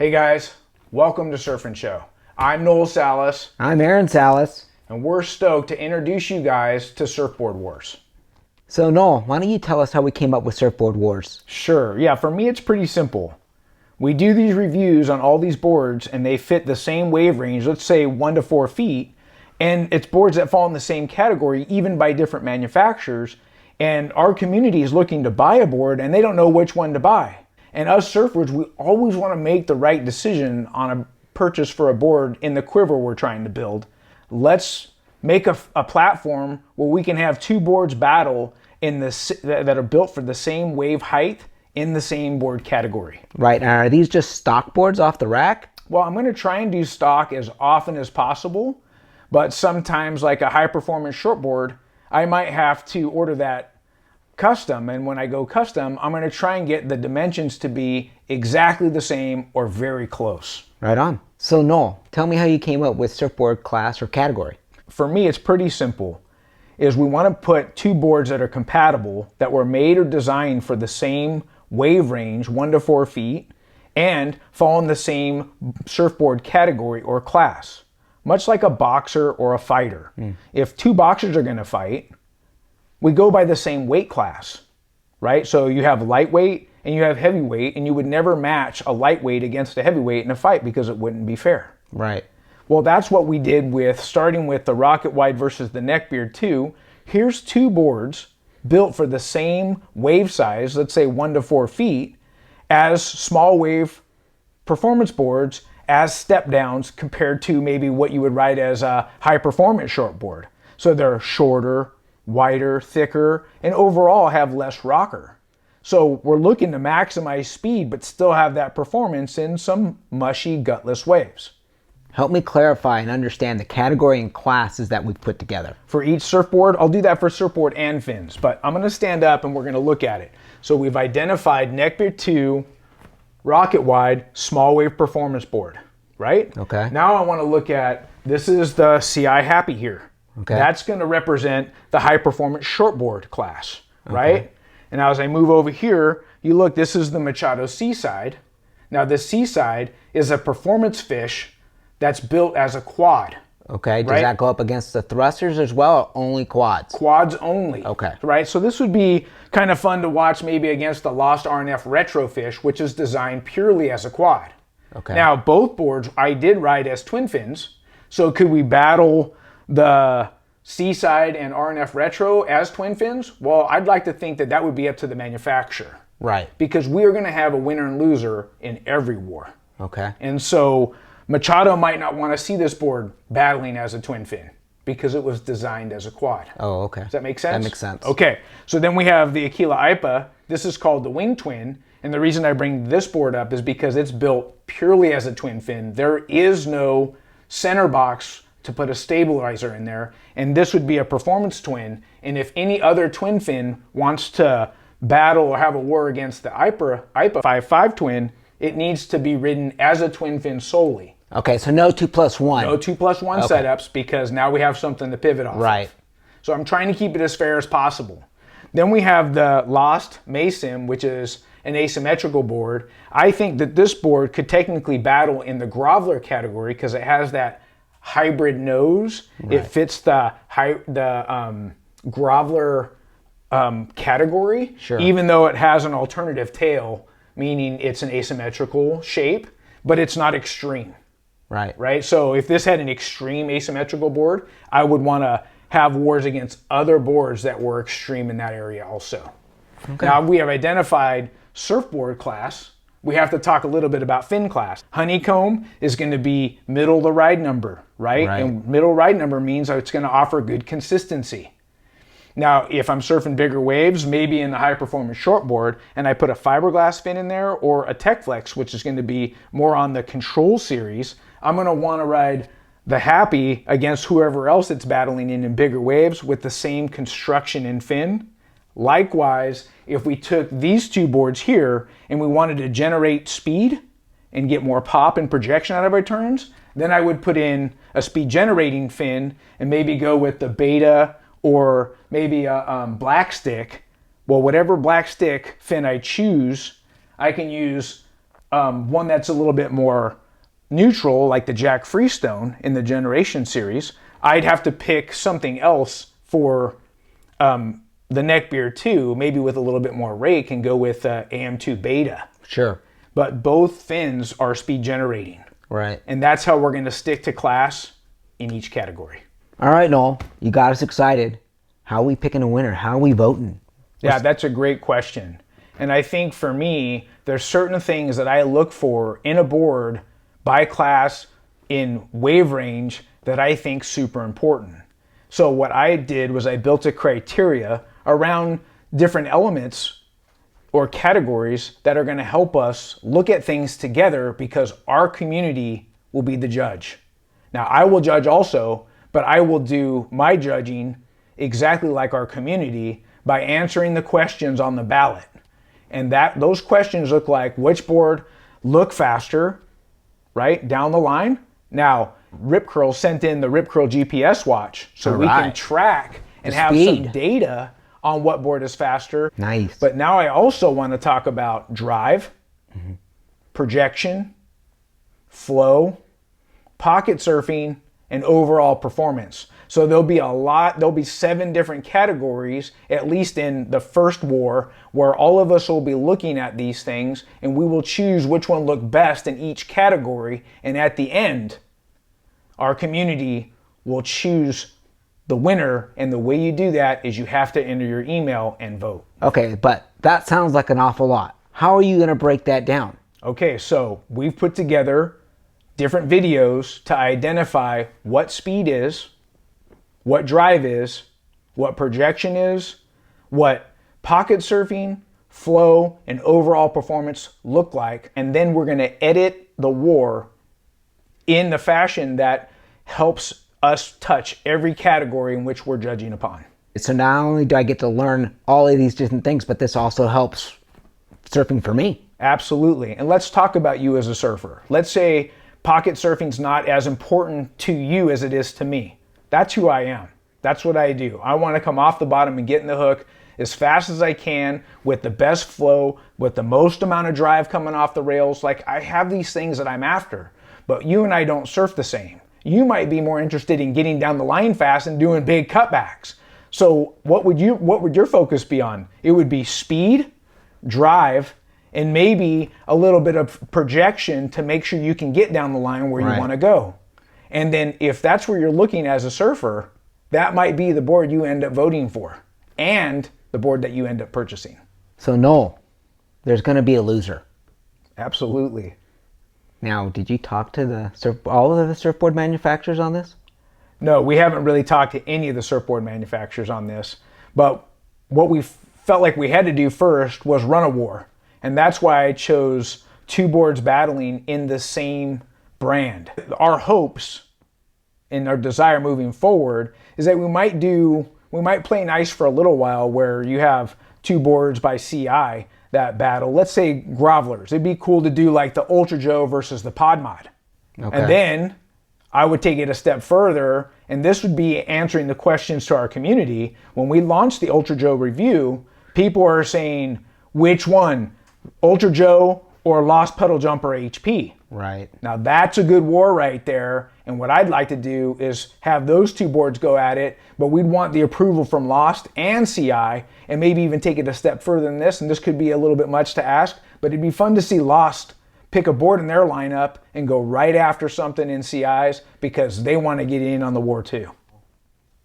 Hey guys, welcome to Surf and Show. I'm Noel Salas. I'm Aarron Salas. And we're stoked to introduce you guys to Surfboard Wars. So Noel, why don't you tell us how we came up with Surfboard Wars? Sure, yeah, for me it's pretty simple. We do these reviews on all these boards and they fit the same wave range, let's say 1 to 4 feet, and it's boards that fall in the same category even by different manufacturers, and our community is looking to buy a board and they don't know which one to buy. And us surfers, we always want to make the right decision on a purchase for a board in the quiver we're trying to build. Let's make a platform where we can have two boards battle that are built for the same wave height in the same board category. Right, and are these just stock boards off the rack? Well, I'm going to try and do stock as often as possible, but sometimes like a high performance shortboard, I might have to order that custom, and when I go custom, I'm going to try and get the dimensions to be exactly the same or very close. Right on. So Noel, tell me how you came up with surfboard class or category. For me, it's pretty simple. We want to put two boards that are compatible, that were made or designed for the same wave range, 1 to 4 feet, and fall in the same surfboard category or class. Much like a boxer or a fighter. If two boxers are going to fight, we go by the same weight class, right? So you have lightweight and you have heavyweight, and you would never match a lightweight against a heavyweight in a fight because it wouldn't be fair. Right. Well, that's what we did starting with the Rocket Wide versus the Neckbeard 2. Here's two boards built for the same wave size, let's say 1 to 4 feet, as small wave performance boards, as step downs compared to maybe what you would ride as a high performance shortboard. So they're shorter, wider, thicker, and overall have less rocker. So we're looking to maximize speed but still have that performance in some mushy, gutless waves. Help me clarify and understand the category and classes that we've put together. For each surfboard, I'll do that for surfboard and fins, but I'm going to stand up and we're going to look at it. So we've identified Neckbeard 2, Rocket Wide, small wave performance board, right? Okay. Now I want to look at, this is the CI Happy here. Okay. That's going to represent the high performance shortboard class, right? Okay. And now as I move over here, you look, this is the Machado SEASIDE. Now the SEASIDE is a performance fish that's built as a quad. Okay, does that go up against the thrusters as well, or only quads? Quads only. Okay. Right, so this would be kind of fun to watch maybe against the Lost RNF Retro fish, which is designed purely as a quad. Okay. Now both boards I did ride as twin fins, so could we battle the SEASIDE and RNF Retro as twin fins? Well, I'd like to think that would be up to the manufacturer. Right. Because we are going to have a winner and loser in every war. Okay. And so Machado might not want to see this board battling as a twin fin because it was designed as a quad. Oh, okay. Does that make sense? That makes sense. Okay, so then we have the Aquila IPA. This is called the Wing Twin, and the reason I bring this board up is because it's built purely as a twin fin. There is no center box to put a stabilizer in there, and this would be a performance twin, and if any other twin fin wants to battle or have a war against the IPA 5.5 twin, it needs to be ridden as a twin fin solely. Okay, so no 2+1. No 2+1 setups, because now we have something to pivot off Right. of. So I'm trying to keep it as fair as possible. Then we have the Lost Maysim, which is an asymmetrical board. I think that this board could technically battle in the Groveler category because it has that hybrid nose. Right. It fits the Groveler category, sure, even though it has an alternative tail, meaning it's an asymmetrical shape, but it's not extreme. Right. Right? So if this had an extreme asymmetrical board, I would want to have wars against other boards that were extreme in that area also. Okay. Now we have identified Surfboard Class. We have to talk a little bit about fin class. Honeycomb is going to be middle of the ride number, right? And middle ride number means it's going to offer good consistency. Now, if I'm surfing bigger waves, maybe in the high performance shortboard, and I put a fiberglass fin in there or a Tech Flex, which is going to be more on the control series, I'm going to want to ride the Happy against whoever else it's battling in bigger waves with the same construction and fin. Likewise, if we took these two boards here and we wanted to generate speed and get more pop and projection out of our turns, then I would put in a speed generating fin and maybe go with the Beta or maybe a black stick. Well, whatever black stick fin I choose, I can use one that's a little bit more neutral, like the Jack Freestone in the Generation series, I'd have to pick something else for the neckbeard 2, maybe with a little bit more rake, and go with AM2 Beta. Sure. But both fins are speed generating. Right. And that's how we're going to stick to class in each category. All right, Noel, you got us excited. How are we picking a winner? How are we voting? Yeah, that's a great question. And I think for me, there's certain things that I look for in a board by class in wave range that I think super important. So what I did was I built a criteria around different elements or categories that are going to help us look at things together, because our community will be the judge. Now, I will judge also, but I will do my judging exactly like our community by answering the questions on the ballot. And those questions look like, which board look faster, right, down the line? Now, Rip Curl sent in the Rip Curl GPS watch, so we can track and have some data on what board is faster. Nice. But now I also want to talk about drive, projection, flow, pocket surfing, and overall performance. So there'll be 7 different categories, at least in the first war, where all of us will be looking at these things, and we will choose which one looked best in each category. And at the end, our community will choose the winner, and the way you do that is you have to enter your email and vote. Okay, but that sounds like an awful lot. How are you going to break that down? Okay, so we've put together different videos to identify what speed is, what drive is, what projection is, what pocket surfing, flow, and overall performance look like. And then we're going to edit the war in the fashion that helps us touch every category in which we're judging upon. So not only do I get to learn all of these different things, but this also helps surfing for me. Absolutely. And let's talk about you as a surfer. Let's say pocket surfing's not as important to you as it is to me. That's who I am. That's what I do. I want to come off the bottom and get in the hook as fast as I can with the best flow, with the most amount of drive coming off the rails. Like, I have these things that I'm after, but you and I don't surf the same. You might be more interested in getting down the line fast and doing big cutbacks. So what would your focus be on? It would be speed, drive, and maybe a little bit of projection to make sure you can get down the line where you want to go. And then if that's where you're looking as a surfer, that might be the board you end up voting for and the board that you end up purchasing. So Noel, there's going to be a loser. Absolutely. Now, did you talk to all of the surfboard manufacturers on this? No, we haven't really talked to any of the surfboard manufacturers on this. But what we felt like we had to do first was run a war. And that's why I chose 2 boards battling in the same brand. Our hopes and our desire moving forward is that we might play nice for a little while where you have 2 boards by CI that battle. Let's say Grovelers. It'd be cool to do like the Ultra Joe versus the Pod Mod. Okay. And then I would take it a step further, and this would be answering the questions to our community. When we launched the Ultra Joe review, people are saying, which one, Ultra Joe or Lost Pedal Jumper HP? Right. Now that's a good war right there. And what I'd like to do is have those 2 boards go at it, but we'd want the approval from Lost and CI, and maybe even take it a step further than this. And this could be a little bit much to ask, but it'd be fun to see Lost pick a board in their lineup and go right after something in CI's because they want to get in on the war too.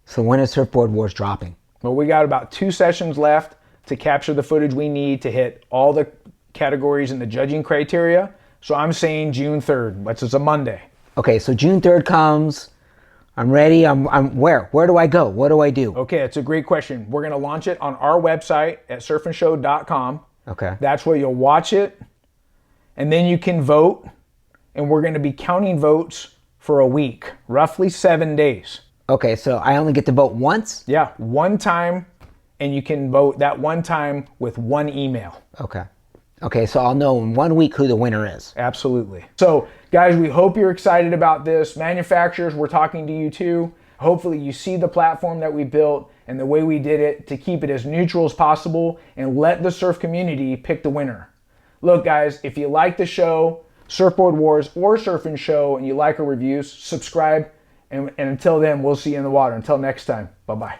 So when is Surfboard Wars dropping? Well, we got about 2 sessions left to capture the footage we need to hit all the categories and the judging criteria. So I'm saying June 3rd, which is a Monday. Okay, so June 3rd comes. I'm ready. I'm where? Where do I go? What do I do? Okay, it's a great question. We're going to launch it on our website at surfandshow.com. Okay. That's where you'll watch it, and then you can vote, and we're going to be counting votes for a week, roughly 7 days. Okay, so I only get to vote once? Yeah, one time, and you can vote that one time with 1 email. Okay. Okay, so I'll know in 1 week who the winner is. Absolutely. So, guys, we hope you're excited about this. Manufacturers, we're talking to you too. Hopefully you see the platform that we built and the way we did it to keep it as neutral as possible and let the surf community pick the winner. Look, guys, if you like the show, Surfboard Wars or Surfing Show, and you like our reviews, subscribe. And until then, we'll see you in the water. Until next time, bye-bye.